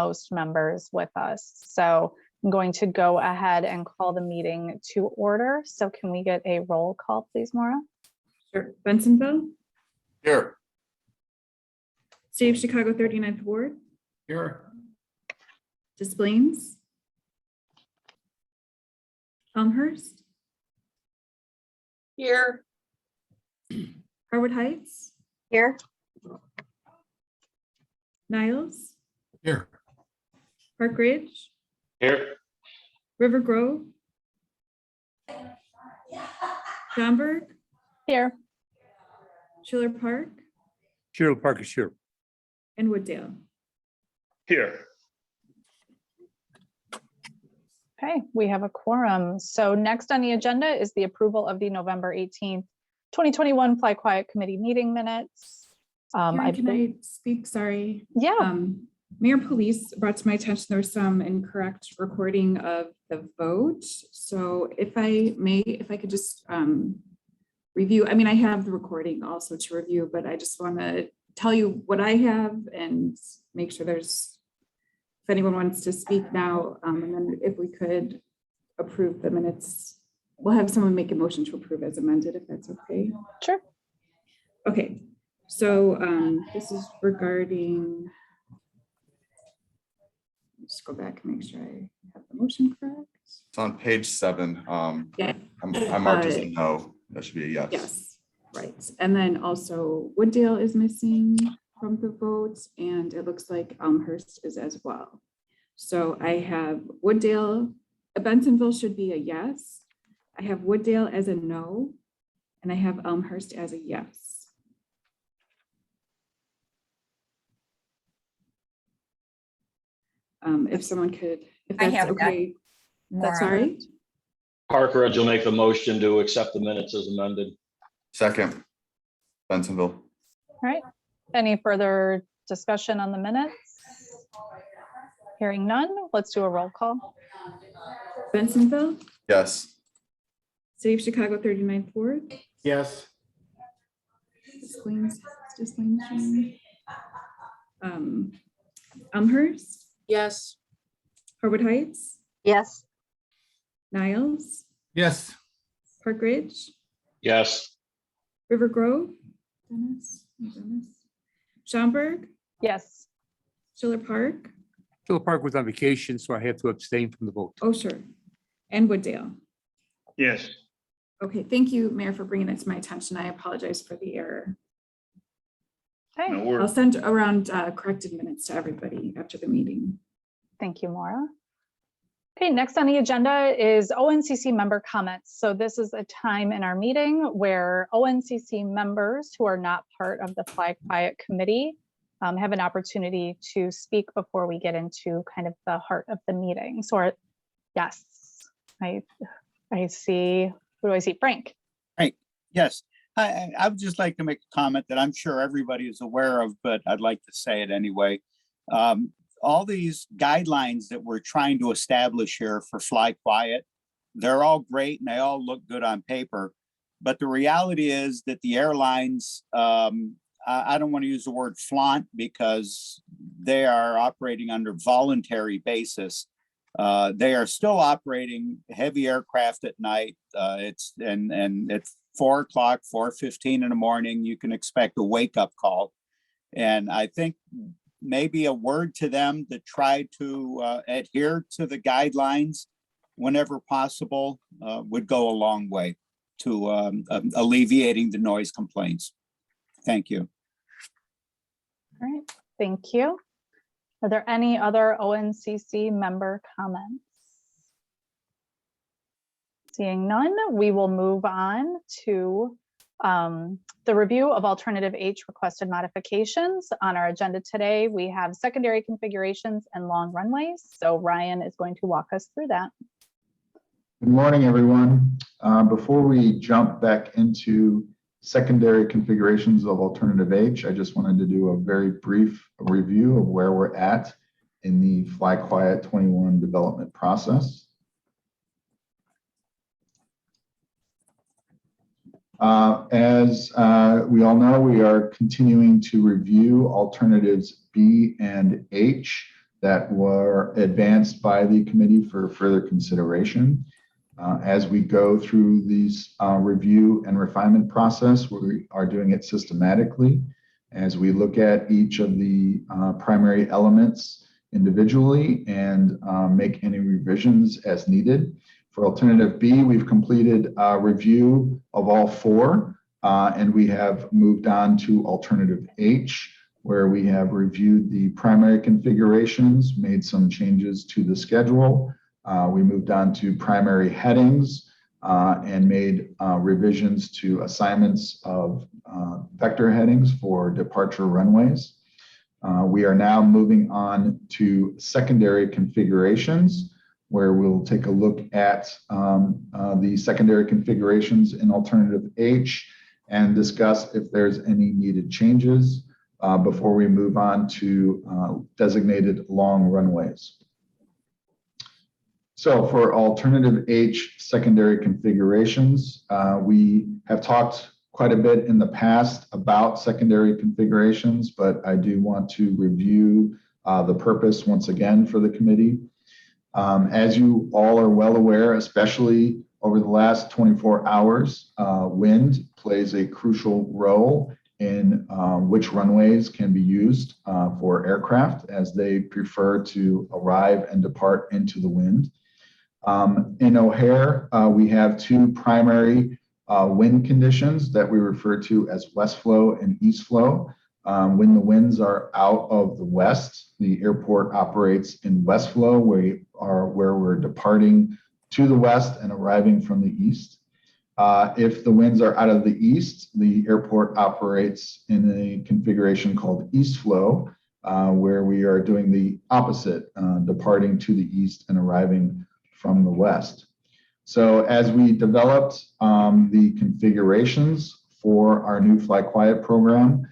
most members with us. So I'm going to go ahead and call the meeting to order. So can we get a roll call, please, Maura? Sure. Bensonville. Here. City of Chicago 39th Ward. Here. Des Plaines. Elmhurst. Here. Harwood Heights. Here. Niles. Here. Park Ridge. Here. River Grove. Schaumburg. Here. Schiller Park. Schiller Park is here. And Wooddale. Here. Okay, we have a quorum. So next on the agenda is the approval of the November 18th, 2021 Fly Quiet Committee meeting minutes. Karen, can I speak? Sorry. Yeah. Mayor Police brought to my attention there was some incorrect recording of the vote. So if I may, if I could just review, I mean, I have the recording also to review, but I just want to tell you what I have and make sure there's, if anyone wants to speak now, and then if we could approve the minutes, we'll have someone make a motion to approve as amended, if that's okay. Sure. Okay, so this is regarding, just go back and make sure I have the motion correct. It's on page 7. Yeah. I marked as a no. That should be a yes. Yes, right. And then also Wooddale is missing from the votes, and it looks like Elmhurst is as well. So I have Wooddale, Bensonville should be a yes. I have Wooddale as a no, and I have Elmhurst as a yes. If someone could, if I that's have that. okay. That's sorry. Parker Ridge will make the motion to accept the minutes as amended. Second. Bensonville. All right. Any further discussion on the minutes? Hearing none, let's do a roll call. Bensonville, Yes. City of Chicago 39th Ward. Yes. Elmhurst, Yes. Harwood Heights, Yes. Niles, Yes. Park Ridge, Yes. River Grove, Schaumburg, Yes. Schiller Park, Schiller Park was on vacation, so I have to abstain from the vote. oh sure, and Wooddale. Yes. Okay, thank you, Mayor, for bringing it to my attention. I apologize for the error. Okay. I'll send around corrected minutes to everybody after the meeting. Thank you, Maura. Okay, next on the agenda is ONCC member comments. So this is a time in our meeting where ONCC members who are not part of the Fly Quiet Committee have an opportunity to speak before we get into kind of the heart of the meeting. So yes, I see, who do I see? Frank. Yes, I would just like to make a comment that I'm sure everybody is aware of, but I'd like to say it anyway. All these guidelines that we're trying to establish here for Fly Quiet, they're all great and they all look good on paper. But the reality is that the airlines, I don't want to use the word flaunt because they are operating under voluntary basis. They are still operating heavy aircraft at night. It's 4 o'clock, 4:15 in the morning, you can expect a wake-up call. And I think maybe a word to them to try to adhere to the guidelines whenever possible would go a long way to alleviating the noise complaints. Thank you. All right, thank you. Are there any other ONCC member comments? Seeing none, we will move on to the review of alternative H requested modifications. On our agenda today, we have secondary configurations and long runways. So Ryan is going to walk us through that. Good morning, everyone. Before we jump back into secondary configurations of alternative H, I just wanted to do a very brief review of where we're at in the Fly Quiet 21 development process. As we all know, we are continuing to review alternatives B and H. that were advanced by the committee for further consideration. As we go through these review and refinement process, we are doing it systematically as we look at each of the primary elements individually and make any revisions as needed. For alternative B, we've completed a review of all four, and we have moved on to alternative H, where we have reviewed the primary configurations, made some changes to the schedule. We moved on to primary headings and made revisions to assignments of vector headings for departure runways. We are now moving on to secondary configurations, where we'll take a look at the secondary configurations in alternative H and discuss if there's any needed changes before we move on to designated long runways. So for alternative H secondary configurations, we have talked quite a bit in the past about secondary configurations, but I do want to review the purpose once again for the committee. As you all are well aware, especially over the last 24 hours, wind plays a crucial role in which runways can be used for aircraft as they prefer to arrive and depart into the wind. In O'Hare, we have two primary wind conditions that we refer to as west flow and east flow. When the winds are out of the west, the airport operates in west flow, where we're departing to the west and arriving from the east. If the winds are out of the east, the airport operates in a configuration called east flow, where we are doing the opposite, departing to the east and arriving from the west. So as we developed the configurations for our new Fly Quiet program,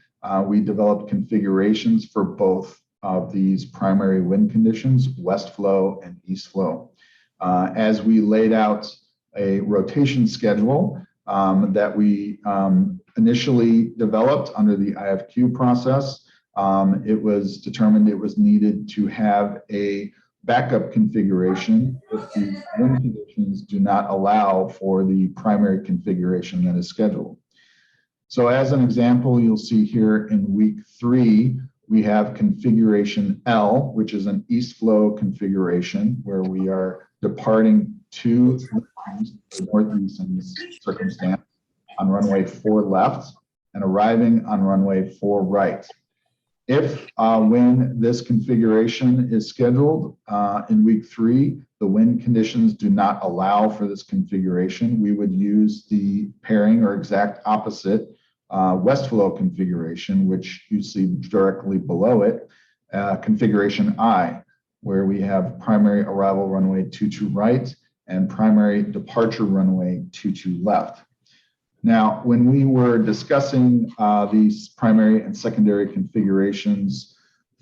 we developed configurations for both of these primary wind conditions, west flow and east flow. As we laid out a rotation schedule that we initially developed under the IFQ process, it was determined it was needed to have a backup configuration if the wind conditions do not allow for the primary configuration that is scheduled. So as an example, you'll see here in week 3, we have configuration L, which is an east flow configuration where we are departing to the northeast in this circumstance on runway 4 left and arriving on runway 4 right. If when this configuration is scheduled in week 3, the wind conditions do not allow for this configuration, we would use the pairing or exact opposite west flow configuration, which you see directly below it, configuration I, where we have primary arrival runway 22 right and primary departure runway 22 left. Now, when we were discussing these primary and secondary configurations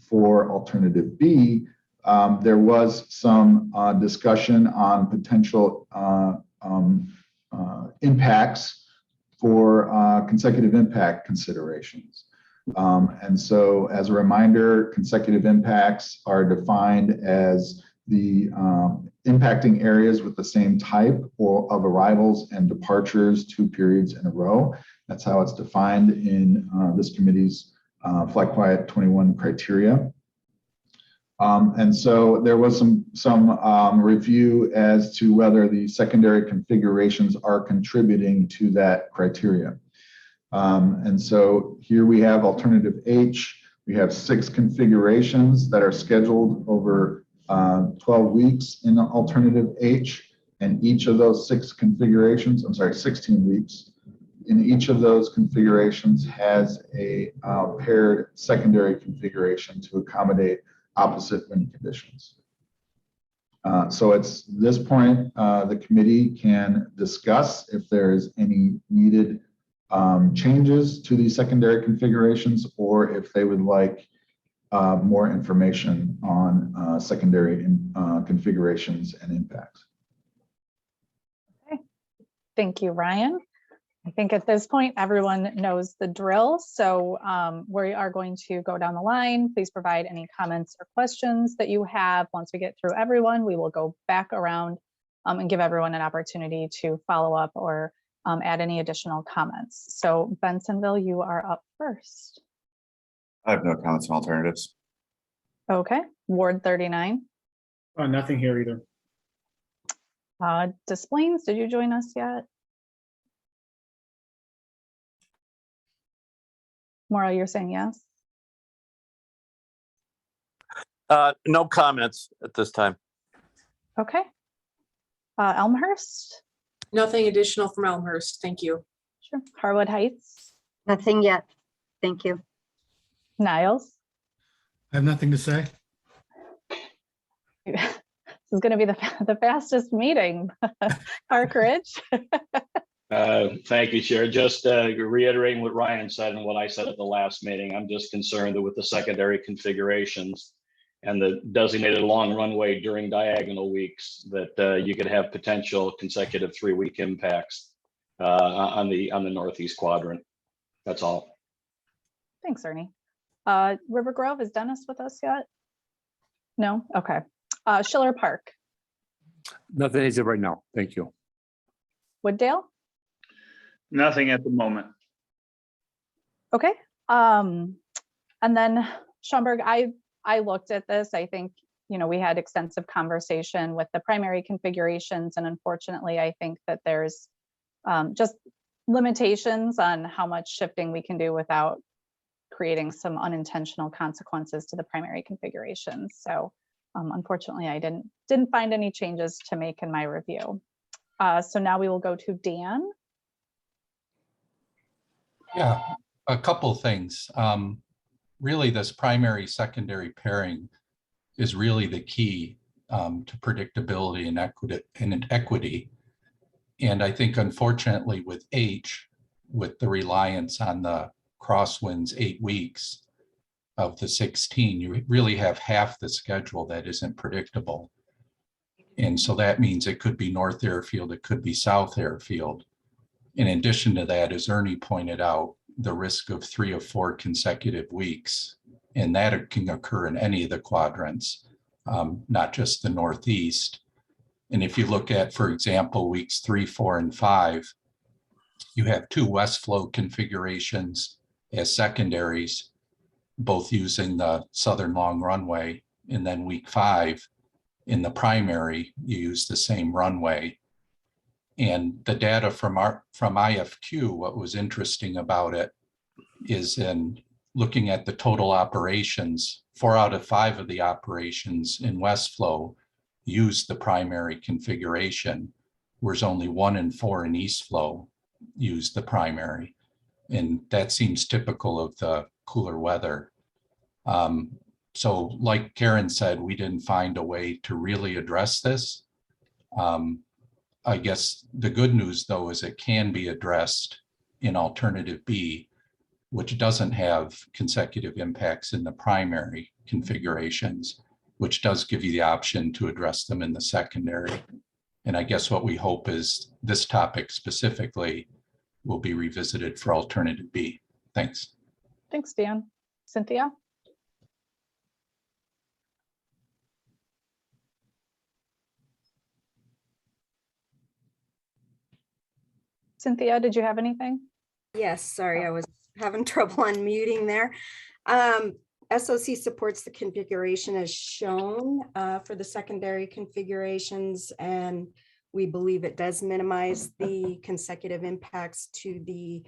for alternative B, there was some discussion on potential impacts for consecutive impact considerations. And so as a reminder, consecutive impacts are defined as the impacting areas with the same type of arrivals and departures 2 periods in a row. That's how it's defined in this committee's Fly Quiet 21 criteria. And so there was some review as to whether the secondary configurations are contributing to that criteria. And so here we have alternative H. We have 6 configurations that are scheduled over 12 weeks in alternative H, and each of those 6 configurations, 16 weeks, in each of those configurations has a paired secondary configuration to accommodate opposite wind conditions. So it's this point, the committee can discuss if there's any needed changes to these secondary configurations, or if they would like more information on secondary configurations and impacts. Okay. Thank you, Ryan. I think at this point, everyone knows the drill. So we are going to go down the line. Please provide any comments or questions that you have. Once we get through everyone, we will go back around and give everyone an opportunity to follow up or add any additional comments. So Bensonville, you are up first. I have no comments on alternatives. Okay, Ward 39. Nothing here either. Des Plaines, did you join us yet? Maura, you're saying yes? No comments at this time. Okay. Elmhurst? Nothing additional from Elmhurst. Thank you. Sure. Harwood Heights? Nothing yet. Thank you. Niles? I have nothing to say. This is going to be the fastest meeting. Park Ridge? Thank you, Chair. Just reiterating what Ryan said and what I said at the last meeting, I'm just concerned that with the secondary configurations and the designated long runway during diagonal weeks, that you could have potential consecutive 3-week impacts on the northeast quadrant. That's all. Thanks, Ernie. River Grove, is Dennis with us yet? No? Okay. Schiller Park? Nothing is it right now. Thank you. Wooddale? Nothing at the moment. Okay. And then Schaumburg, I looked at this. I think, we had extensive conversation with the primary configurations. And unfortunately, I think that there's just limitations on how much shifting we can do without creating some unintentional consequences to the primary configurations. So unfortunately, I didn't find any changes to make in my review. So now we will go to Dan. Yeah, a couple things. Really, this primary secondary pairing is really the key to predictability and equity. And I think, unfortunately, with H, with the reliance on the crosswinds 8 weeks of the 16, you really have half the schedule that isn't predictable. And so that means it could be North Airfield, it could be South Airfield. In addition to that, as Ernie pointed out, the risk of 3 or 4 consecutive weeks, and that can occur in any of the quadrants, not just the Northeast. And if you look at, for example, weeks 3, 4, and 5, you have 2 west flow configurations as secondaries, both using the southern long runway. And then week 5, in the primary, you use the same runway. And the data from IFQ, what was interesting about it is in looking at the total operations, 4 out of 5 of the operations in West Flow used the primary configuration, whereas only 1 in 4 in East Flow used the primary. And that seems typical of the cooler weather. So like Karen said, we didn't find a way to really address this. I guess the good news, though, is it can be addressed in alternative B, which doesn't have consecutive impacts in the primary configurations, which does give you the option to address them in the secondary. And I guess what we hope is this topic specifically will be revisited for alternative B. Thanks. Thanks, Dan. Cynthia? Cynthia, did you have anything? Yes, sorry, I was having trouble unmuting there. SOC supports the configuration as shown for the secondary configurations, and we believe it does minimize the consecutive impacts to the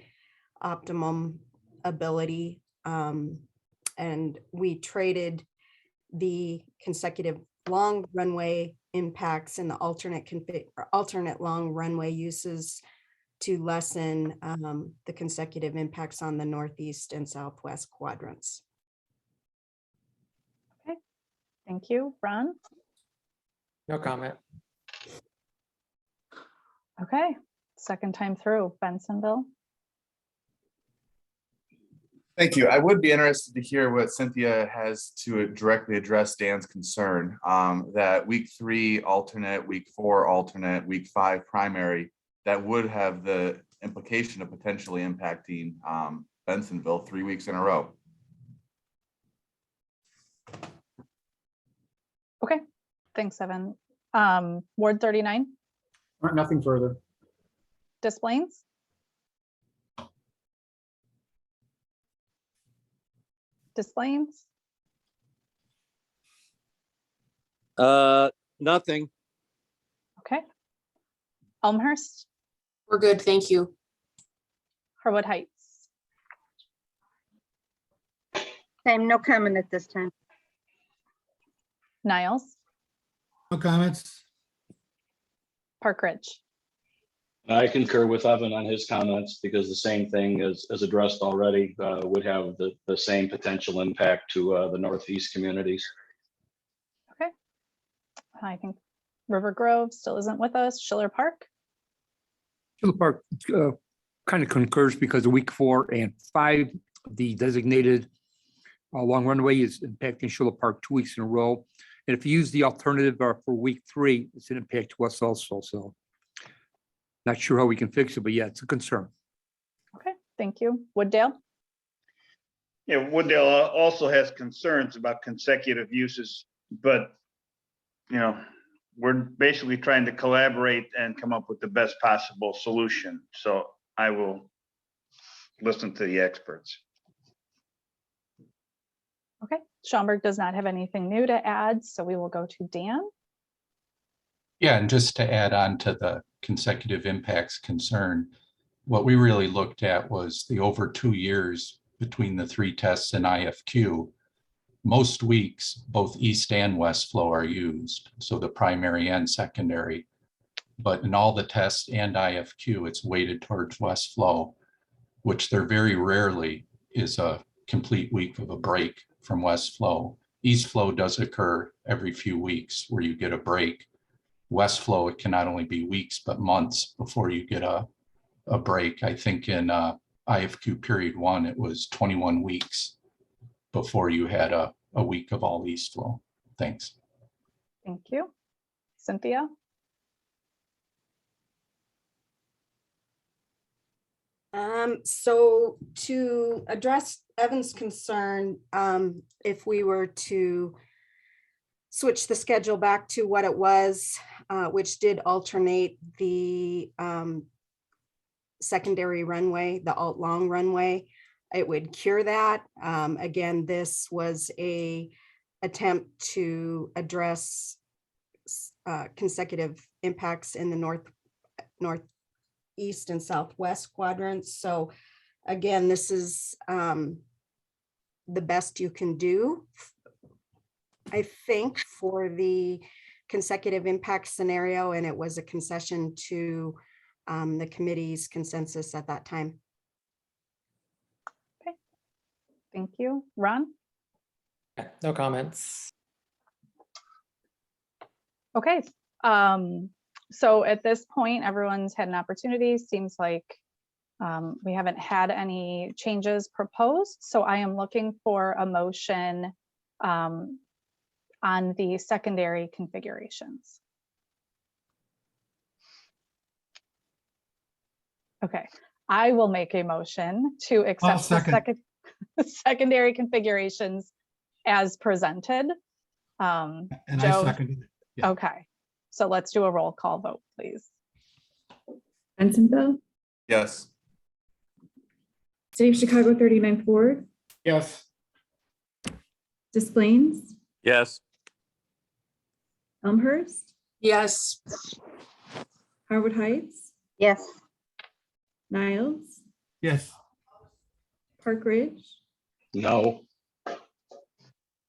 optimum ability. And we traded the consecutive long runway impacts and the alternate long runway uses to lessen the consecutive impacts on the Northeast and Southwest quadrants. Okay, thank you. Ron? No comment. Okay, second time through. Bensonville? Thank you. I would be interested to hear what Cynthia has to directly address Dan's concern that week 3 alternate, week 4 alternate, week 5 primary, that would have the implication of potentially impacting Bensonville 3 weeks in a row. Okay, thanks, Evan. Ward 39, Nothing further. Des Plaines, Nothing. okay. Elmhurst, We're good, thank you. Harwood Heights, Same, no comment at this time. Niles, No comments. Park Ridge. I concur with Evan on his comments because the same thing as addressed already would have the same potential impact to the northeast communities. Okay. I think River Grove still isn't with us. Schiller Park, Schiller Park kind of concurs because of week 4 and 5, the designated long runway is impacting Schiller Park 2 weeks in a row. And if you use the alternative for week 3, it's an impact to us also. So not sure how we can fix it, but yeah, it's a concern. okay, thank you. Wooddale, Yeah, Wooddale also has concerns about consecutive uses, but we're basically trying to collaborate and come up with the best possible solution. So I will listen to the experts. okay. Schaumburg does not have anything new to add, so we will go to Dan. Yeah, and just to add on to the consecutive impacts concern, what we really looked at was the over 2 years between the 3 tests and IFQ. Most weeks, both east and west flow are used, so the primary and secondary. But in all the tests and IFQ, it's weighted towards west flow, which there very rarely is a complete week of a break from west flow. East flow does occur every few weeks where you get a break. West flow, it can not only be weeks, but months before you get a break. I think in IFQ period 1, it was 21 weeks before you had a week of all east flow. Thanks. Thank you. Cynthia, So to address Evan's concern, if we were to switch the schedule back to what it was, which did alternate the secondary runway, the alt long runway, it would cure that. Again, this was a attempt to address consecutive impacts in the northeast and southwest quadrants. So again, this is the best you can do, I think, for the consecutive impact scenario, and it was a concession to the committee's consensus at that time. okay. Thank you. Ron, No comments. okay. So at this point, everyone's had an opportunity. Seems like we haven't had any changes proposed. So I am looking for a motion on the secondary configurations. Okay, I will make a motion to accept the secondary configurations as presented. And Joe, I seconded it. Yeah. okay, so let's do a roll call vote, please. Bensonville, Yes. City of Chicago 39th Ward, Yes. Des Plaines, Yes. Elmhurst, Yes, Harwood Heights, Yes. Niles, Yes. Park Ridge, No.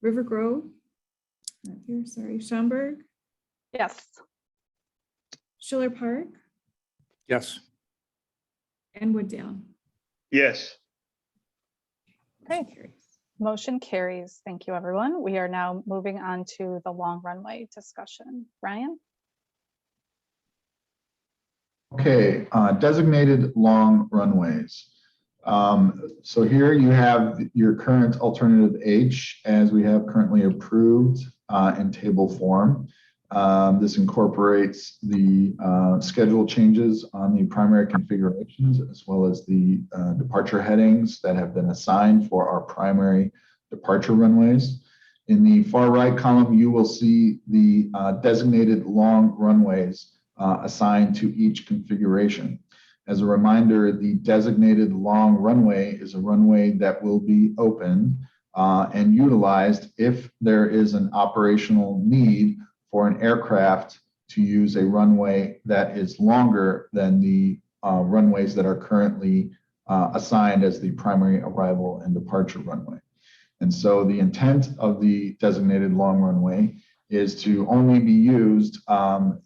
River Grove, not here, sorry, Schaumburg, Yes, Schiller Park, Yes. and Wooddale. Yes. okay, Carries. motion carries. Thank you, everyone. We are now moving on to the long runway discussion. Ryan? Okay, designated long runways. So here you have your current alternative H as we have currently approved in table form. This incorporates the schedule changes on the primary configurations, as well as the departure headings that have been assigned for our primary departure runways. In the far right column, you will see the designated long runways assigned to each configuration. As a reminder, the designated long runway is a runway that will be opened and utilized if there is an operational need for an aircraft to use a runway that is longer than the runways that are currently assigned as the primary arrival and departure runway. And so the intent of the designated long runway is to only be used in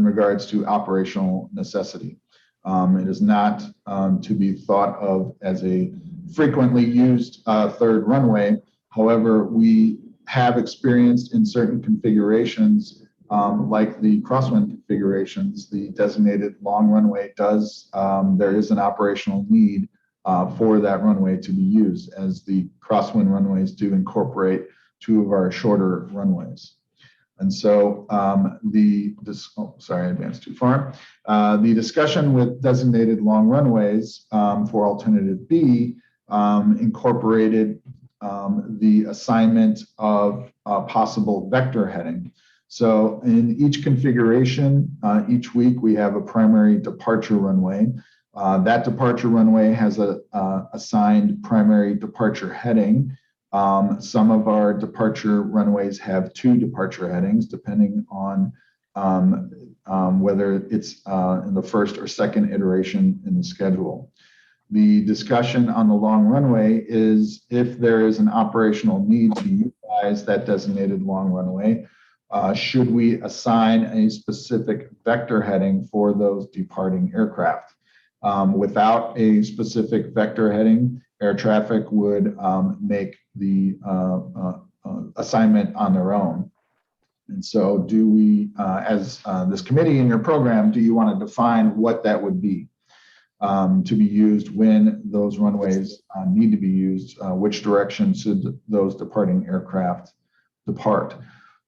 regards to operational necessity. It is not to be thought of as a frequently used third runway. However, we have experienced in certain configurations, like the crosswind configurations, the designated long runway there is an operational need for that runway to be used, as the crosswind runways do incorporate two of our shorter runways. And so sorry, I advanced too far. The discussion with designated long runways for alternative B incorporated the assignment of possible vector heading. So in each configuration, each week we have a primary departure runway. That departure runway has a assigned primary departure heading. Some of our departure runways have two departure headings, depending on whether it's in the first or second iteration in the schedule. The discussion on the long runway is if there is an operational need to utilize that designated long runway, should we assign a specific vector heading for those departing aircraft? Without a specific vector heading, air traffic would make the assignment on their own. And so do we, as this committee in your program, do you want to define what that would be to be used when those runways need to be used? Which direction should those departing aircraft depart?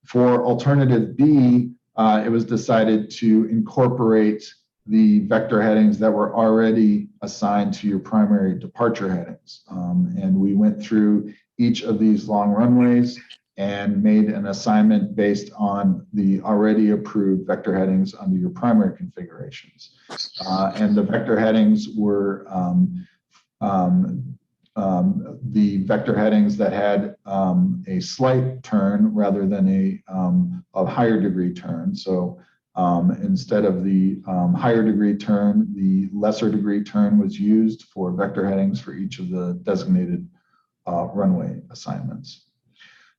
For alternative B, it was decided to incorporate the vector headings that were already assigned to your primary departure headings. And we went through each of these long runways and made an assignment based on the already approved vector headings under your primary configurations. And the vector headings were the vector headings that had a slight turn rather than a higher degree turn. So instead of the higher degree turn, the lesser degree turn was used for vector headings for each of the designated runway assignments.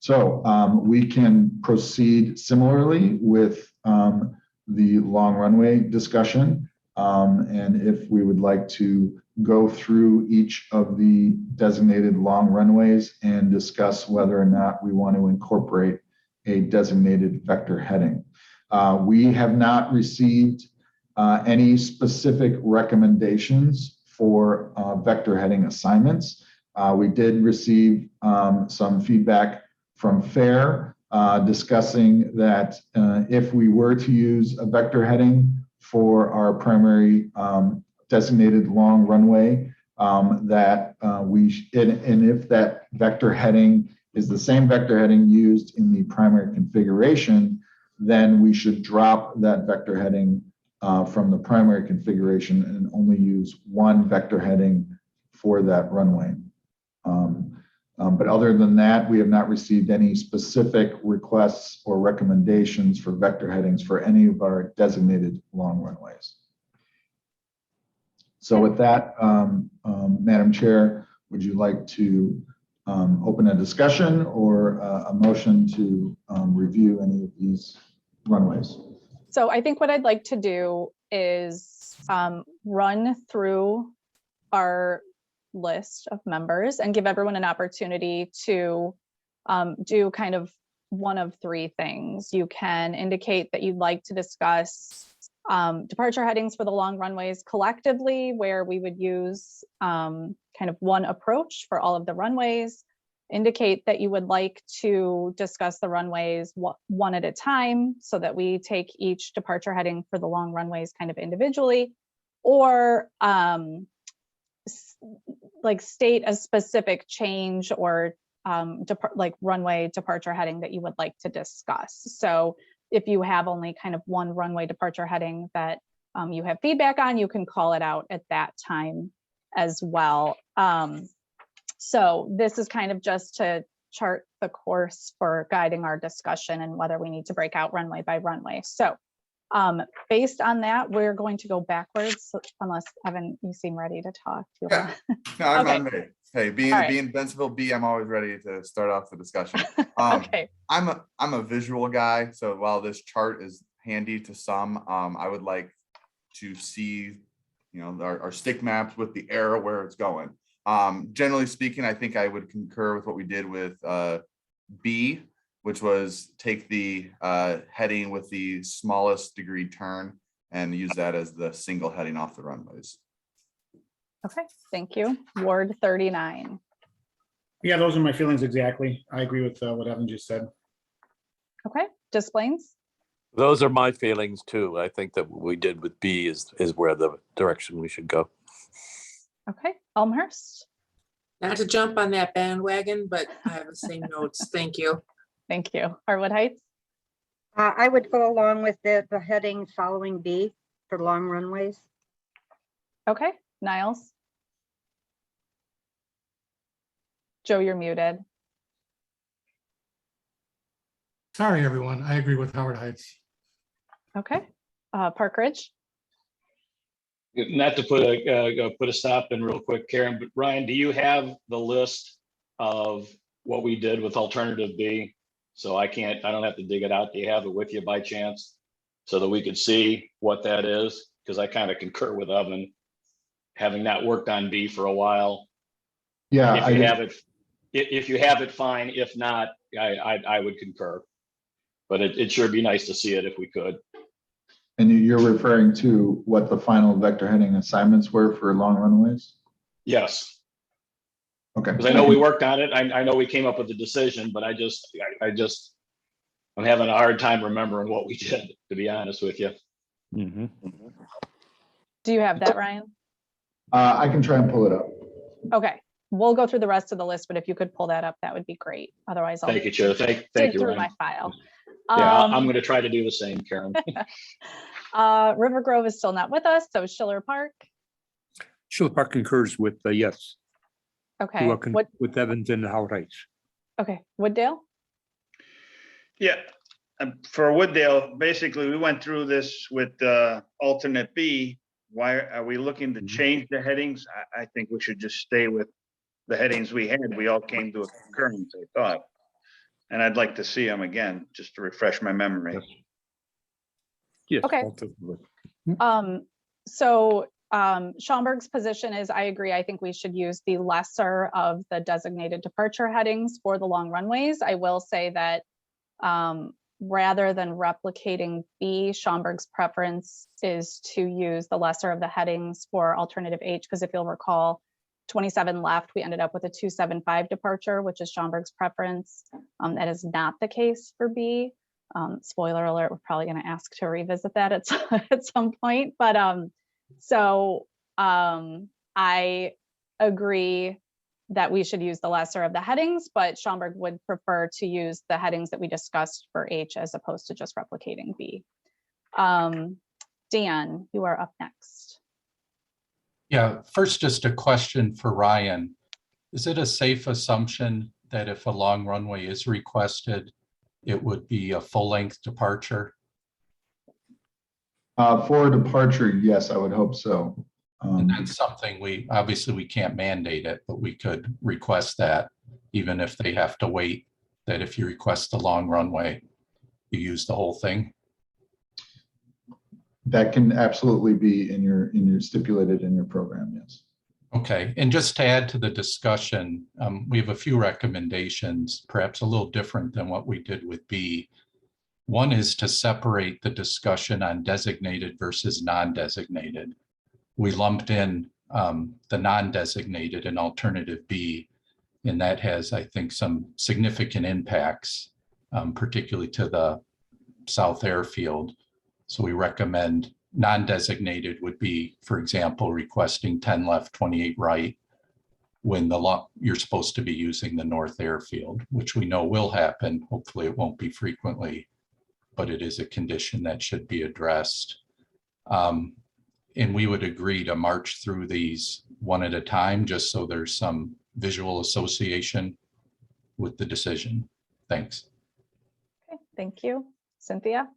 So we can proceed similarly with the long runway discussion. And if we would like to go through each of the designated long runways and discuss whether or not we want to incorporate a designated vector heading. We have not received any specific recommendations for vector heading assignments. We did receive some feedback from FAIR discussing that if we were to use a vector heading for our primary designated long runway, and if that vector heading is the same vector heading used in the primary configuration, then we should drop that vector heading from the primary configuration and only use one vector heading for that runway. But other than that, we have not received any specific requests or recommendations for vector headings for any of our designated long runways. So with that, Madam Chair, would you like to open a discussion or a motion to review any of these runways? So I think what I'd like to do is run through our list of members and give everyone an opportunity to do kind of one of three things. You can indicate that you'd like to discuss departure headings for the long runways collectively, where we would use kind of one approach for all of the runways. indicate that you would like to discuss the runways one at a time so that we take each departure heading for the long runways kind of individually, or like state a specific change or like runway departure heading that you would like to discuss. So if you have only kind of one runway departure heading that you have feedback on, you can call it out at that time as well. So this is kind of just to chart the course for guiding our discussion and whether we need to break out runway by runway. So based on that, we're going to go backwards unless Evan, you seem ready to talk. Yeah. No, I'm Okay. ready. Hey, being Bensenville B, I'm always ready to start off the discussion. Okay. I'm a visual guy, so while this chart is handy to some, I would like to see, you know, our stick maps with the arrow where it's going. Generally speaking, I think I would concur with what we did with B, which was take the heading with the smallest degree turn and use that as the single heading off the runways. Okay, thank you. Ward 39. Yeah, those are my feelings exactly. I agree with what Evan just said. Okay, Displains. Those are my feelings too. I think that what we did with B is where the direction we should go. Okay, Elmhurst. Not to jump on that bandwagon, but I have the same notes. Thank you. Thank you. Harwood Heights. I would go along with the heading following B for long runways. Okay, Niles. Joe, you're muted. Sorry, everyone. I agree with Howard Heights. Okay, Park Ridge. Not to put a stop in real quick, Karen, but Ryan, do you have the list of what we did with alternative B? So I don't have to dig it out. Do you have it with you by chance so that we could see what that is? Because I kind of concur with Evan, having not worked on B for a while. Yeah. If you have it, fine. If not, I would concur. But it sure be nice to see it if we could. And you're referring to what the final vector heading assignments were for long runways? Yes. Okay. Because I know we worked on it. I know we came up with the decision, but I'm having a hard time remembering what we did, to be honest with you. Do you have that, Ryan? I can try and pull it up. Okay, we'll go through the rest of the list, but if you could pull that up, that would be great. Otherwise, I'll Thank you, Chair. Thank dig you, through Ryan. my file. Yeah, I'm going to try to do the same, Karen. River Grove is still not with us, so Schiller Park. Schiller Park concurs with yes. Okay. With Evans and Howard Heights. Okay, Wooddale. Yeah, for Wooddale, basically, we went through this with alternate B. Why are we looking to change the headings? I think we should just stay with the headings we had. We all came to a concurrence, I thought. And I'd like to see them again, just to refresh my memory. Yes. Okay. So Schaumburg's position is, I agree, I think we should use the lesser of the designated departure headings for the long runways. I will say that rather than replicating B, Schaumburg's preference is to use the lesser of the headings for alternative H, because if you'll recall, 27 left, we ended up with a 275 departure, which is Schaumburg's preference. That is not the case for B. Spoiler alert, we're probably going to ask to revisit that at some point. But I agree that we should use the lesser of the headings, but Schaumburg would prefer to use the headings that we discussed for H as opposed to just replicating B. Dan, you are up next. Yeah, first, just a question for Ryan. Is it a safe assumption that if a long runway is requested, it would be a full-length departure? For departure, yes, I would hope so. And that's something we can't mandate it, but we could request that, even if they have to wait, that if you request the long runway, you use the whole thing. That can absolutely be in your stipulated in your program, yes. Okay, and just to add to the discussion, we have a few recommendations, perhaps a little different than what we did with B. One is to separate the discussion on designated versus non-designated. We lumped in the non-designated in alternative B, And that has, I think, some significant impacts, particularly to the south airfield. So we recommend non-designated would be, for example, requesting 10 left, 28 right, when you're supposed to be using the north airfield, which we know will happen. Hopefully it won't be frequently, but it is a condition that should be addressed. And we would agree to march through these one at a time, just so there's some visual association with the decision. Thanks. Okay, thank you. Cynthia?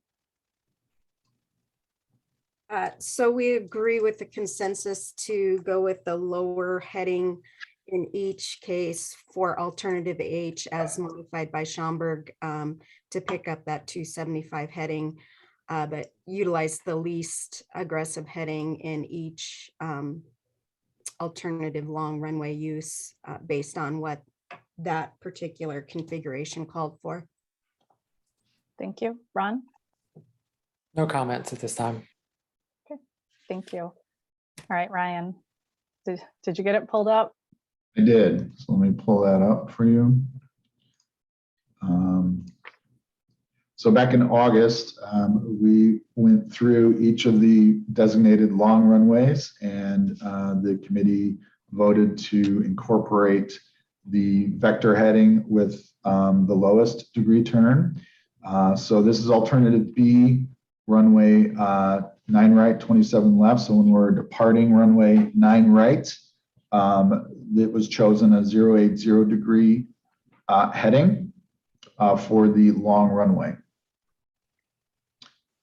So we agree with the consensus to go with the lower heading in each case for alternative H as modified by Schaumburg to pick up that 275 heading, but utilize the least aggressive heading in each alternative long runway use based on what that particular configuration called for. Thank you. Ron? No comments at this time. Thank you. All right, Ryan, did you get it pulled up? I did. So let me pull that up for you. So back in August, we went through each of the designated long runways, and the committee voted to incorporate the vector heading with the lowest degree turn. So this is alternative B, runway 9 right, 27 left. So when we're departing runway 9 right, it was chosen a 080 degree heading for the long runway.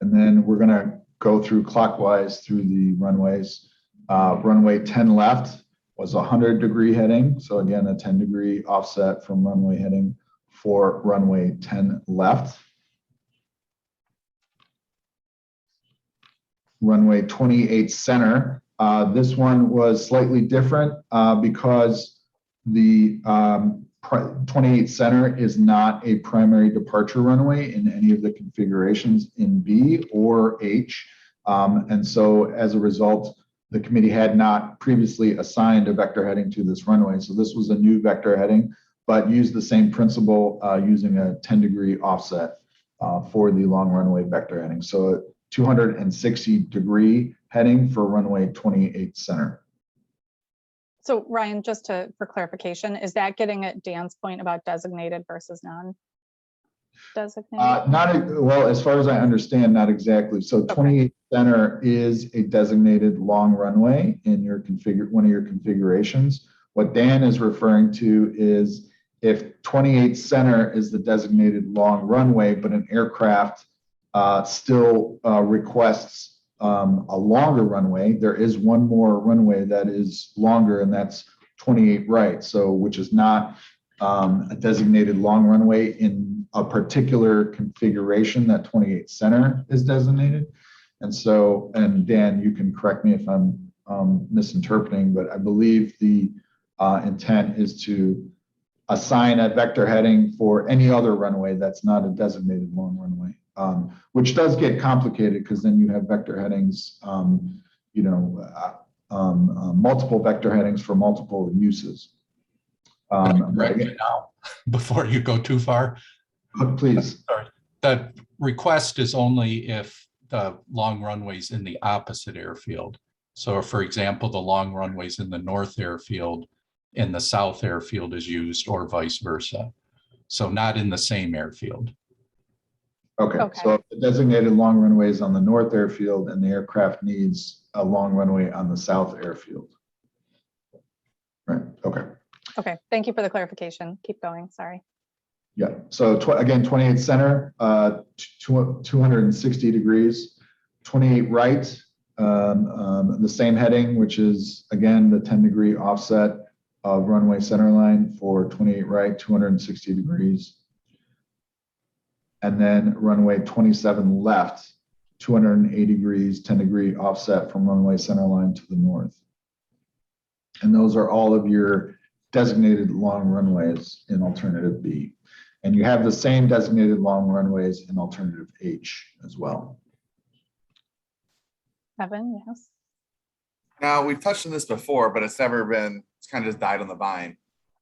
And then we're going to go through clockwise through the runways. Runway 10 left was a 100 degree heading. So again, a 10 degree offset from runway heading for runway 10 left. Runway 28 center. This one was slightly different because the 28 center is not a primary departure runway in any of the configurations in B or H. And so as a result, the committee had not previously assigned a vector heading to this runway. So this was a new vector heading, but used the same principle using a 10 degree offset for the long runway vector heading. So 260 degree heading for runway 28 center. So Ryan, just for clarification, is that getting at Dan's point about designated versus non-designated? Well, as far as I understand, not exactly. So 28 center is a designated long runway in your one of your configurations. What Dan is referring to is if 28 center is the designated long runway, but an aircraft still requests a longer runway. There is one more runway that is longer, and that's 28 right. So, which is not a designated long runway in a particular configuration that 28 center is designated. And so, and Dan, you can correct me if I'm misinterpreting, but I believe the intent is to assign a vector heading for any other runway that's not a designated long runway. Which does get complicated because then you have vector headings, multiple vector headings for multiple uses. Right now, before you go too far. Please. Sorry. The request is only if the long runway's in the opposite airfield. So for example, the long runways in the north airfield and the south airfield is used, or vice versa. So not in the same airfield. Okay, so the designated long runway is on the north airfield and the aircraft needs a long runway on the south airfield. Right, okay. Okay, thank you for the clarification. Keep going, sorry. Yeah, so again, 28 center, 260 degrees, 28 right, the same heading, which is again, the 10 degree offset of runway center line for 28 right, 260 degrees. And then runway 27 left, 280 degrees, 10 degree offset from runway center line to the north. And those are all of your designated long runways in alternative B. And you have the same designated long runways in alternative H as well. Evan, yes. Now, we've touched on this before, but it's kind of just died on the vine.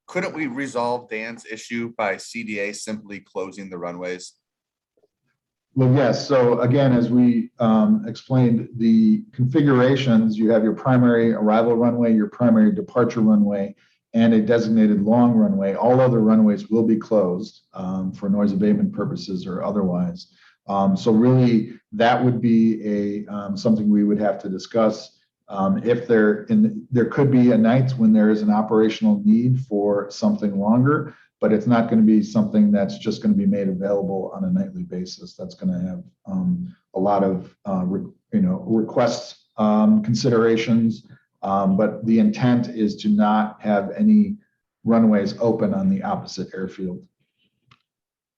couldn't we resolve Dan's issue by CDA simply closing the runways? Well, yes. So again, as we explained, the configurations, you have your primary arrival runway, your primary departure runway, and a designated long runway. All other runways will be closed for noise abatement purposes or otherwise. So really, that would be something we would have to discuss. If there could be a night when there is an operational need for something longer, but it's not going to be something that's just going to be made available on a nightly basis. That's going to have a lot of requests, considerations, but the intent is to not have any runways open on the opposite airfield.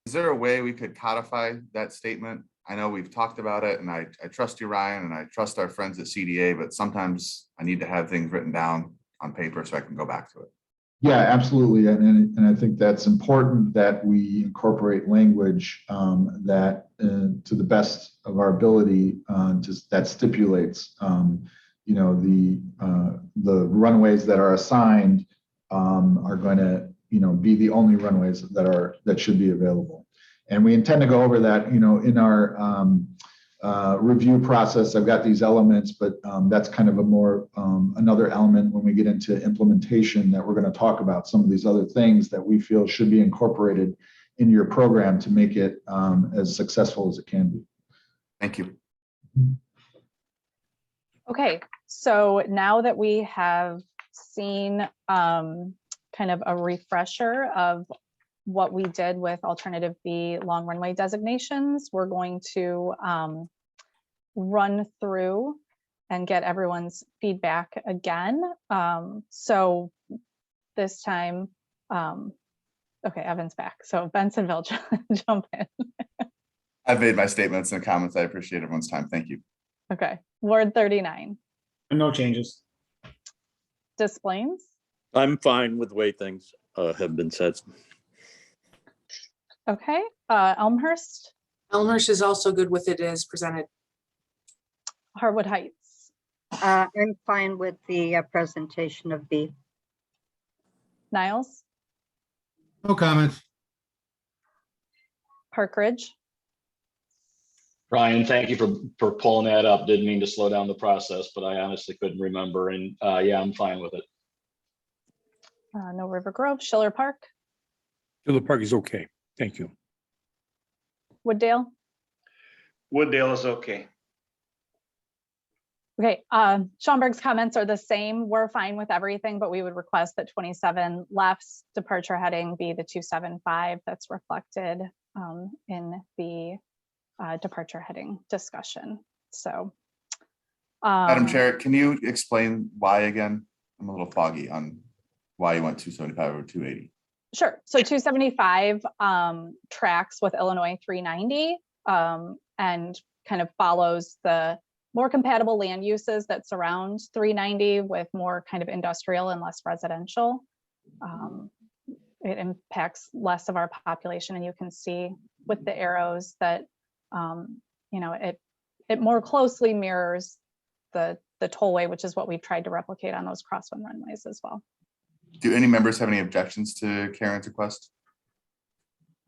Is there a way we could codify that statement? I know we've talked about it, and I trust you, Ryan, and I trust our friends at CDA, but sometimes I need to have things written down on paper so I can go back to it. Yeah, absolutely. And I think that's important that we incorporate language that to the best of our ability that stipulates, the runways that are assigned are going to, be the only runways that should be available. And we intend to go over that, in our review process. I've got these elements, but that's kind of a more another element when we get into implementation that we're going to talk about some of these other things that we feel should be incorporated in your program to make it as successful as it can be. Thank you. Okay, so now that we have seen kind of a refresher of what we did with alternative B long runway designations, we're going to run through and get everyone's feedback again. So this time, okay, Evan's back. So Bensonville, jump in. I've made my statements and comments. I appreciate everyone's time. Thank you. Okay, Ward 39. No changes. Des Plaines. I'm fine with the way things have been said. Okay, Elmhurst. Elmhurst is also good with it as presented. Harwood Heights. I'm fine with the presentation of B. Niles. No comments. Park Ridge. Ryan, thank you for pulling that up. Didn't mean to slow down the process, but I honestly couldn't remember. And yeah, I'm fine with it. No River Grove. Schiller Park. Schiller Park is okay. Thank you. Wooddale. Wooddale is okay. Okay, Schaumburg's comments are the same. We're fine with everything, but we would request that 27 left's departure heading be the 275 that's reflected in the departure heading discussion. So, Madam Chair, can you explain why again? I'm a little foggy on why you went 275 over 280. Sure. So 275 tracks with Illinois 390 and kind of follows the more compatible land uses that surround 390 with more kind of industrial and less residential. It impacts less of our population, and you can see with the arrows that it more closely mirrors the tollway, which is what we've tried to replicate on those crosswind runways as well. Do any members have any objections to Karen's request?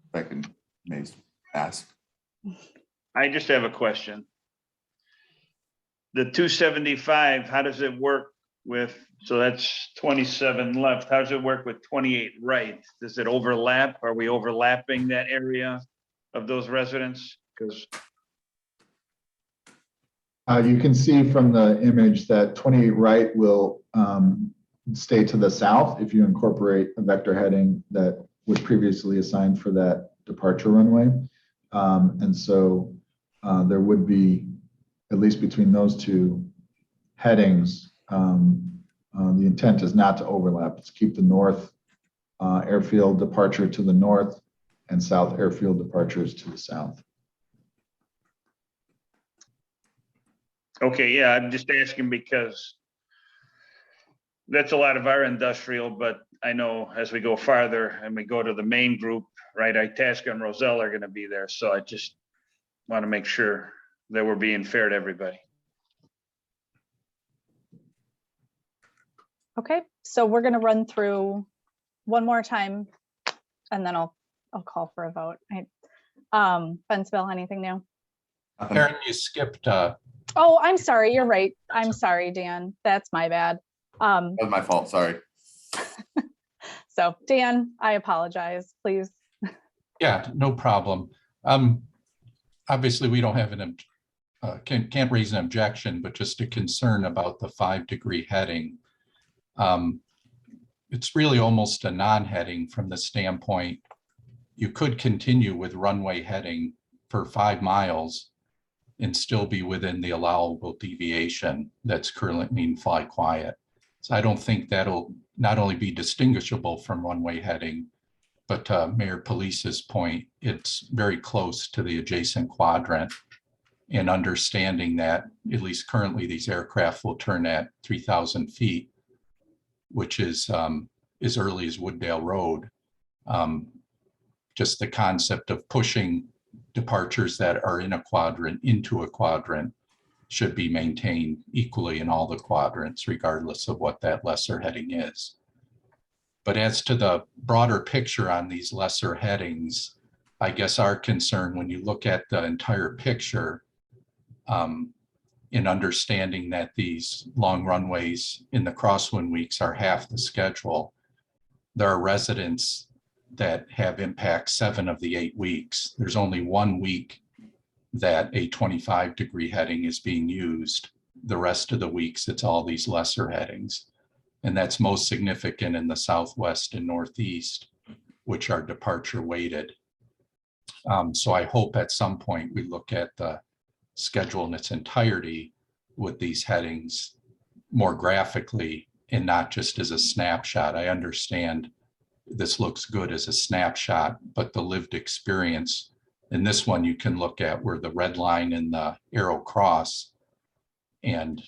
If I can maybe ask. I just have a question. The 275, how does it work with, so that's 27 left. How does it work with 28 right? Does it overlap? Are we overlapping that area of those residents? Because You can see from the image that 28 right will stay to the south if you incorporate a vector heading that was previously assigned for that departure runway. And so there would be, at least between those two headings, the intent is not to overlap. It's keep the north airfield departure to the north and south airfield departures to the south. okay, yeah, I'm just asking because that's a lot of our industrial, but I know as we go farther and we go to the main group, right, Itasca and Roselle are going to be there. So I just want to make sure that we're being fair to everybody. Okay, so we're going to run through one more time, and then I'll call for a vote. Bensville, anything new? Nothing. Karen, you skipped, Oh, I'm sorry. You're right. I'm sorry, Dan. That's my bad. That was my fault, sorry. So Dan, I apologize, please. yeah, no problem. Obviously, we don't have can't raise an objection, but just a concern about the 5-degree heading. It's really almost a non-heading from the standpoint, you could continue with runway heading for 5 miles and still be within the allowable deviation that's currently in fly quiet. So I don't think that'll not only be distinguishable from runway heading, but to Mayor Police's point, it's very close to the adjacent quadrant. And understanding that, at least currently, these aircraft will turn at 3,000 feet, which is as early as Wooddale Road. Just the concept of pushing departures that are in a quadrant into a quadrant should be maintained equally in all the quadrants, regardless of what that lesser heading is. But as to the broader picture on these lesser headings, I guess our concern when you look at the entire picture, in understanding that these long runways in the crosswind weeks are half the schedule, there are residents that have impact 7 of the 8 weeks. There's only 1 week that a 25-degree heading is being used. The rest of the weeks, it's all these lesser headings. And that's most significant in the Southwest and Northeast, which are departure weighted. So I hope at some point we look at the schedule in its entirety with these headings more graphically and not just as a snapshot. I understand this looks good as a snapshot, but the lived experience in this one, you can look at where the red line and the arrow cross and,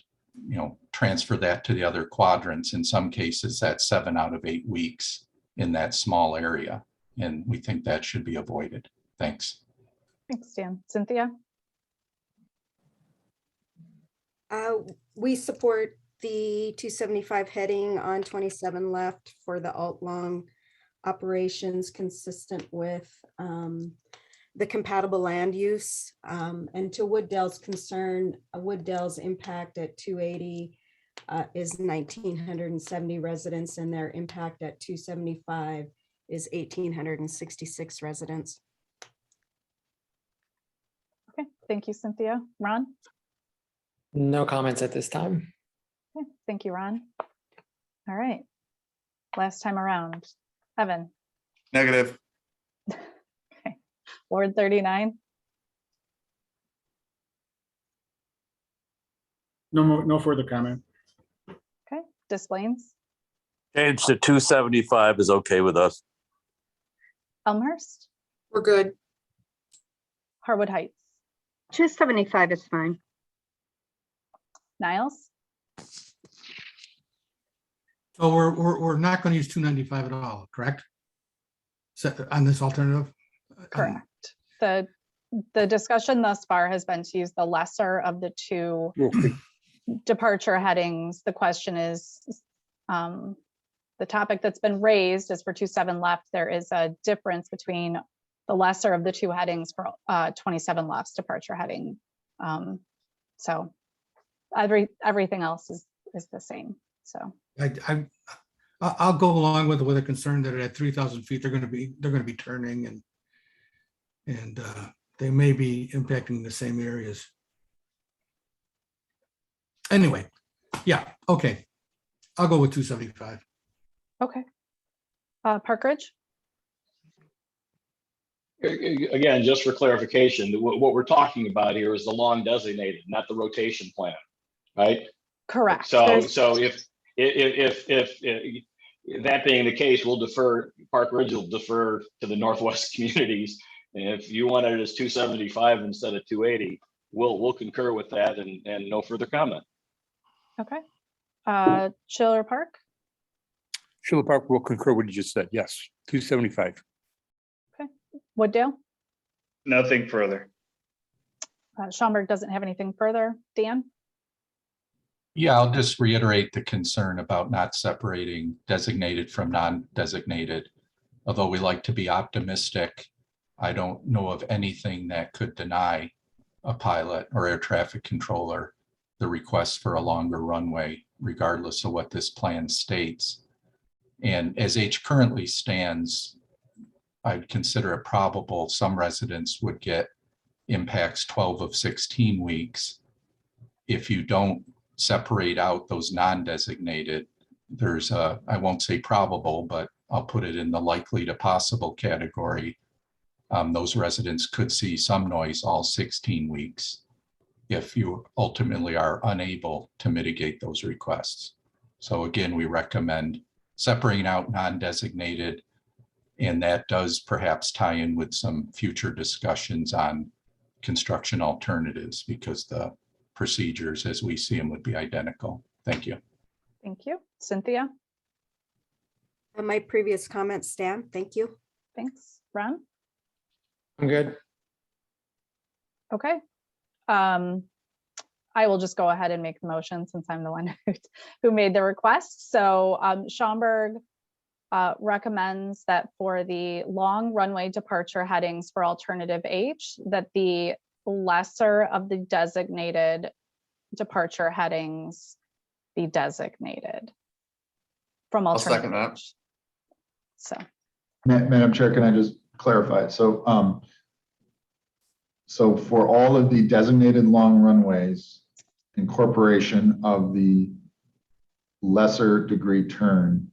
you know, transfer that to the other quadrants. In some cases, that's 7 out of 8 weeks in that small area. And we think that should be avoided. Thanks. Thanks, Dan. Cynthia? We support the 275 heading on 27 left for the alt long operations consistent with the compatible land use. And to Wooddale's concern, Wooddale's impact at 280 is 1,970 residents, and their impact at 275 is 1,866 residents. Okay, thank you, Cynthia. Ron? No comments at this time. Okay, thank you, Ron. All right, last time around. Evan? Negative. Okay, Ward 39? No further comment. Okay, Displays? Change to 275 is okay with us. Elmhurst? We're good. Harwood Heights? 275 is fine. Niles? So we're not going to use 295 at all, correct? So on this alternative? Correct. The discussion thus far has been to use the lesser of the 2 departure headings. The question is, the topic that's been raised is for 27 left. There is a difference between the lesser of the 2 headings for 27 left's departure heading. So everything else is the same. So I'll go along with a concern that at 3,000 feet they're going to be turning and they may be impacting the same areas. Anyway, yeah, okay. I'll go with 275. okay. Park Ridge? Again, just for clarification, what we're talking about here is the long designated, not the rotation plan, right? Correct. So if that being the case, we'll defer, Park Ridge will defer to the Northwest communities. And if you want it as 275 instead of 280, we'll concur with that and no further comment. Okay. Schiller Park? Schiller Park will concur what you just said. Yes, 275. Okay. Wooddale? Nothing further. Schaumburg doesn't have anything further. Dan? Yeah, I'll just reiterate the concern about not separating designated from non-designated. Although we like to be optimistic, I don't know of anything that could deny a pilot or air traffic controller the request for a longer runway, regardless of what this plan states. And as H currently stands, I'd consider it probable some residents would get impacts 12 of 16 weeks. If you don't separate out those non-designated, there's a, I won't say probable, but I'll put it in the likely to possible category. Those residents could see some noise all 16 weeks if you ultimately are unable to mitigate those requests. So again, we recommend separating out non-designated, and that does perhaps tie in with some future discussions on construction alternatives because the procedures as we see them would be identical. Thank you. Thank you. Cynthia? And my previous comments stand. Thank you. Thanks. Ron? I'm good. Okay. I will just go ahead and make the motion since I'm the one who made the request. So Schaumburg recommends that for the long runway departure headings for alternative H, that the lesser of the designated departure headings be designated from I'll alternative second that. H. So, Madam Chair, can I just clarify? So, so for all of the designated long runways, incorporation of the lesser degree turn,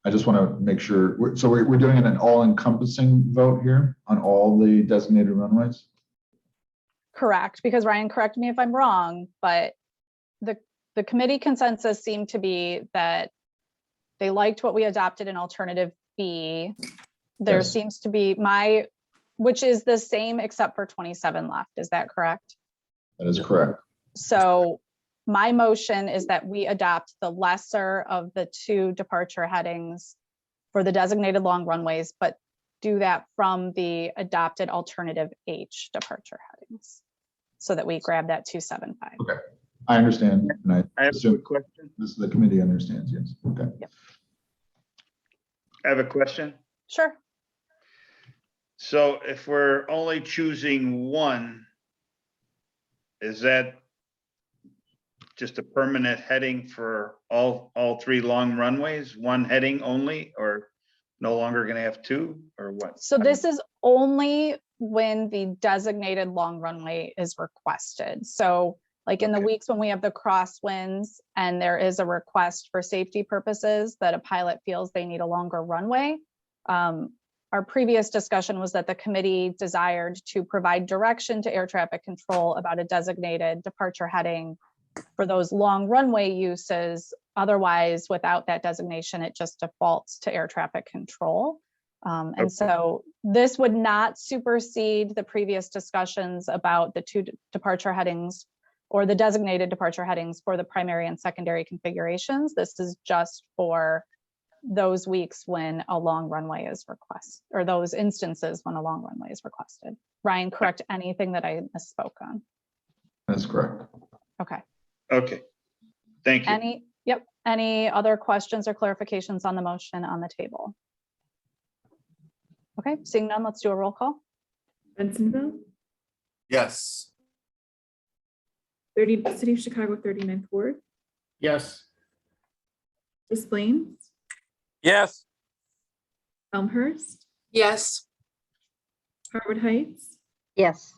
I just want to make sure, we're doing an all-encompassing vote here on all the designated runways? correct, because Ryan, correct me if I'm wrong, but the committee consensus seemed to be that they liked what we adopted in alternative B. There Yes. seems to be which is the same except for 27 left. Is that correct? That is correct. So my motion is that we adopt the lesser of the two departure headings for the designated long runways, but do that from the adopted alternative H departure headings so that we grab that 275. Okay, I understand. And I have a assume quick question. the committee understands, yes. Okay. Yep. I have a question. Sure. So if we're only choosing one, is that just a permanent heading for all three long runways, one heading only, or no longer going to have two, or what? So this is only when the designated long runway is requested. So like in the weeks when we have the crosswinds and there is a request for safety purposes that a pilot feels they need a longer runway. Our previous discussion was that the committee desired to provide direction to air traffic control about a designated departure heading for those long runway uses. Otherwise, without that designation, it just defaults to air traffic control. And so this would not supersede the previous discussions about the two departure headings or the designated departure headings for the primary and secondary configurations. This is just for those weeks when a long runway is requested, or those instances when a long runway is requested. Ryan, correct anything that I misspoke on? That's correct. Okay. Okay. Thank you. Any other questions or clarifications on the motion on the table? Okay, seeing none, let's do a roll call. Bensonville, Yes. City of Chicago 39th Ward, Yes. Des Plaines, Yes. Elmhurst, Yes. Harwood Heights, Yes.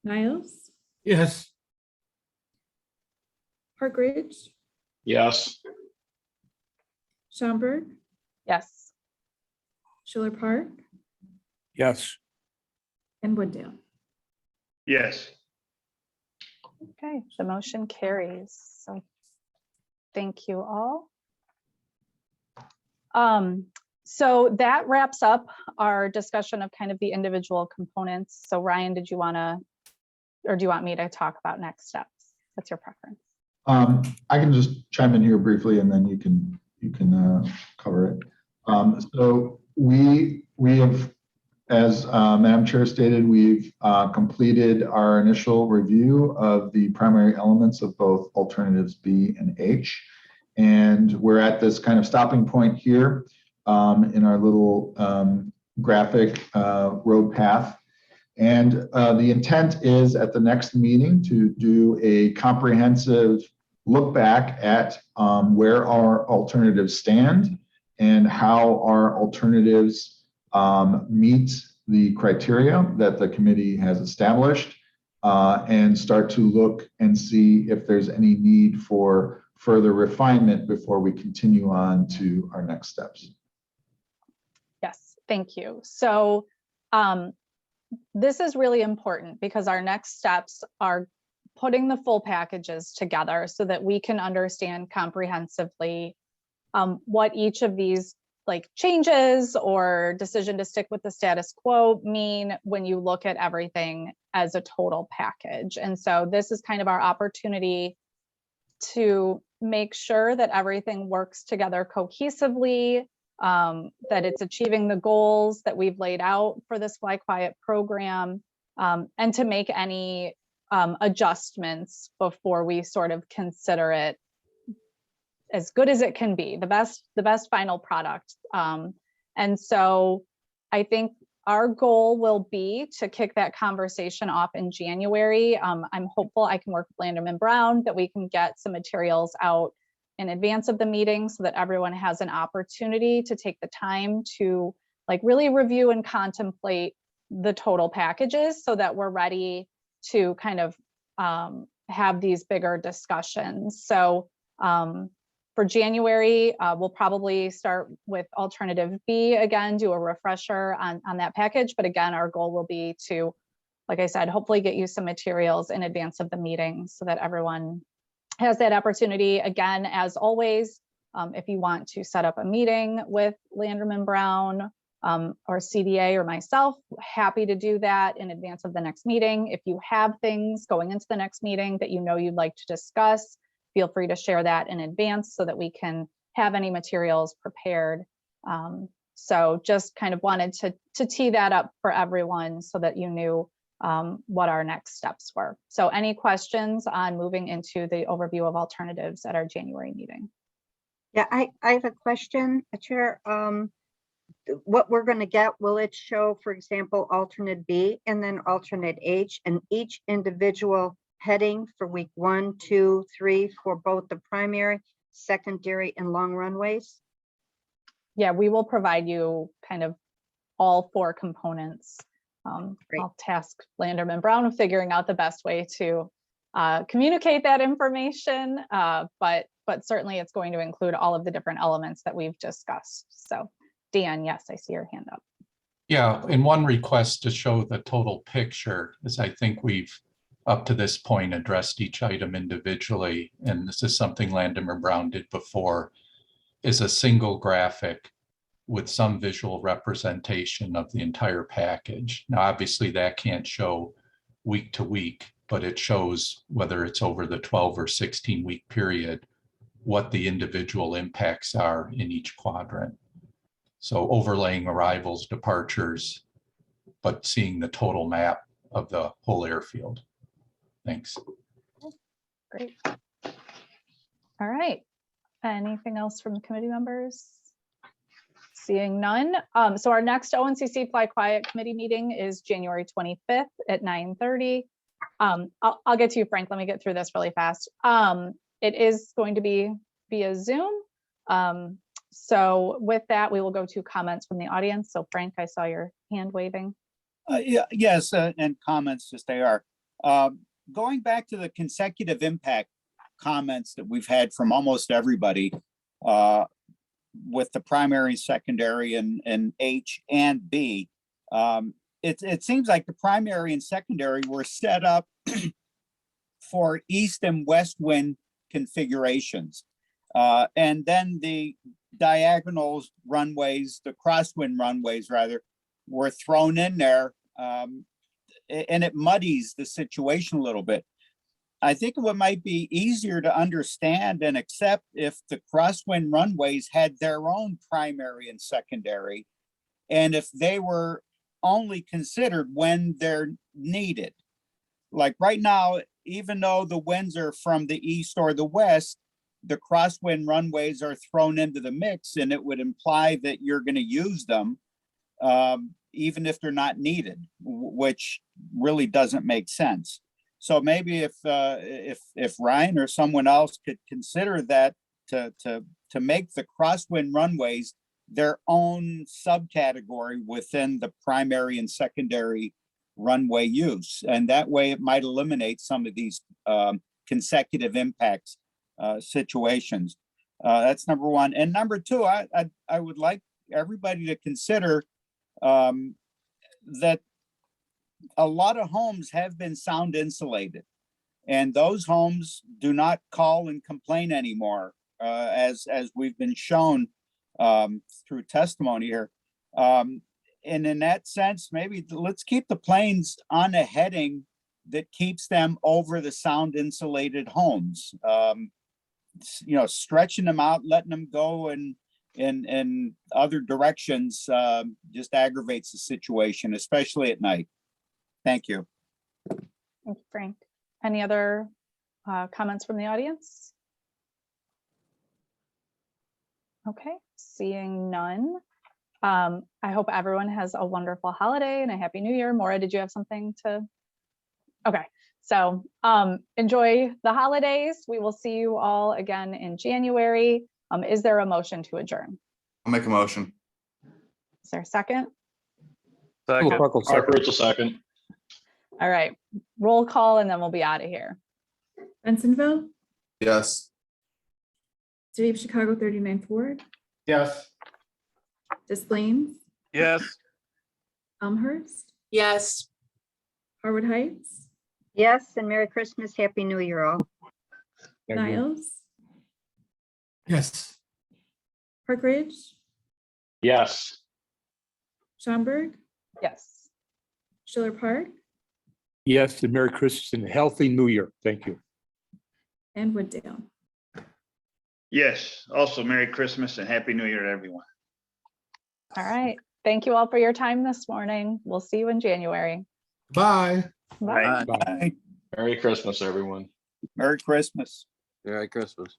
Niles, Yes. Park Ridge, Yes. Schaumburg, Yes. Schiller Park, Yes. and Wooddale. Yes. Okay, the motion carries. So thank you all. So that wraps up our discussion of kind of the individual components. So Ryan, did you want to, or do you want me to talk about next steps? What's your preference? I can just chime in here briefly and then you can cover it. So we have As Madam Chair stated, we've completed our initial review of the primary elements of both alternatives B and H. And we're at this kind of stopping point here in our little graphic road path. And the intent is at the next meeting to do a comprehensive look back at where our alternatives stand and how our alternatives meet the criteria that the committee has established, and start to look and see if there's any need for further refinement before we continue on to our next steps. Yes, thank you. So this is really important because our next steps are putting the full packages together so that we can understand comprehensively what each of these like changes or decision to stick with the status quo mean when you look at everything as a total package. And so this is kind of our opportunity to make sure that everything works together cohesively, that it's achieving the goals that we've laid out for this Fly Quiet program, and to make any adjustments before we sort of consider it as good as it can be, the best final product. And so I think our goal will be to kick that conversation off in January. I'm hopeful I can work with Landerman Brown that we can get some materials out in advance of the meeting so that everyone has an opportunity to take the time to like really review and contemplate the total packages so that we're ready to kind of have these bigger discussions. So for January, we'll probably start with alternative B again, do a refresher on that package. But again, our goal will be to, like I said, hopefully get you some materials in advance of the meeting so that everyone has that opportunity. Again, as always, if you want to set up a meeting with Landerman Brown or CDA or myself, happy to do that in advance of the next meeting. If you have things going into the next meeting that you know you'd like to discuss, feel free to share that in advance so that we can have any materials prepared. So just kind of wanted to tee that up for everyone so that you knew what our next steps were. So any questions on moving into the overview of alternatives at our January meeting? Yeah, I have a question, Chair. What we're going to get, will it show, for example, alternate B and then alternate H and each individual heading for week 1, 2, 3 for both the primary, secondary, and long runways? Yeah, we will provide you kind of all 4 components. I'll task Landerman Brown of figuring out the best way to communicate that information, but certainly it's going to include all of the different elements that we've discussed. So Dan, yes, I see your hand up. Yeah, and one request to show the total picture is I think we've up to this point addressed each item individually, and this is something Landerman Brown did before, is a single graphic with some visual representation of the entire package. Now, obviously that can't show week to week, but it shows whether it's over the 12 or 16 week period, what the individual impacts are in each quadrant. So overlaying arrivals, departures, but seeing the total map of the whole airfield. Thanks. Great. All right. Anything else from the committee members? Seeing none. So our next ONCC Fly Quiet committee meeting is January 25th at 9:30. I'll get to you, Frank. Let me get through this really fast. It is going to be via Zoom. So with that, we will go to comments from the audience. So Frank, I saw your hand waving. Yes, and comments just they are. Going back to the consecutive impact comments that we've had from almost everybody with the primary, secondary, and H and B, it seems like the primary and secondary were set up for east and west wind configurations. And then the diagonal runways, the crosswind runways rather, were thrown in there. And it muddies the situation a little bit. I think it might be easier to understand and accept if the crosswind runways had their own primary and secondary, and if they were only considered when they're needed. Like right now, even though the winds are from the east or the west, the crosswind runways are thrown into the mix, and it would imply that you're going to use them even if they're not needed, which really doesn't make sense. So maybe if Ryan or someone else could consider that to make the crosswind runways their own subcategory within the primary and secondary runway use, and that way it might eliminate some of these consecutive impacts situations. That's number one. And number two, I would like everybody to consider that a lot of homes have been sound insulated, and those homes do not call and complain anymore, as we've been shown through testimony here. And in that sense, maybe let's keep the planes on a heading that keeps them over the sound insulated homes. You know, stretching them out, letting them go in other directions just aggravates the situation, especially at night. Thank you. Thank you, Frank. Any other comments from the audience? Okay, seeing none. I hope everyone has a wonderful holiday and a happy new year. Maura, did you have something to? Okay, so enjoy the holidays. We will see you all again in January. Is there a motion to adjourn? I'll make a motion. Is there a second? Second. Harper, second. All right, roll call and then we'll be out of here. Bensonville, Yes. City of Chicago 39th Ward, Yes. Des Plaines, Yes. Elmhurst, Yes. Harwood Heights, Yes, and Merry Christmas, Happy New Year all. Niles, Yes. Park Ridge, Yes. Schaumburg, Yes. Schiller Park, Yes, and Merry Christmas and a healthy New Year. Thank you. and Wooddale. Yes, also Merry Christmas and Happy New Year to everyone. All right, thank you all for your time this morning. We'll see you in January. Bye. Bye. Bye. Merry Christmas, everyone. Merry Christmas. Merry Christmas.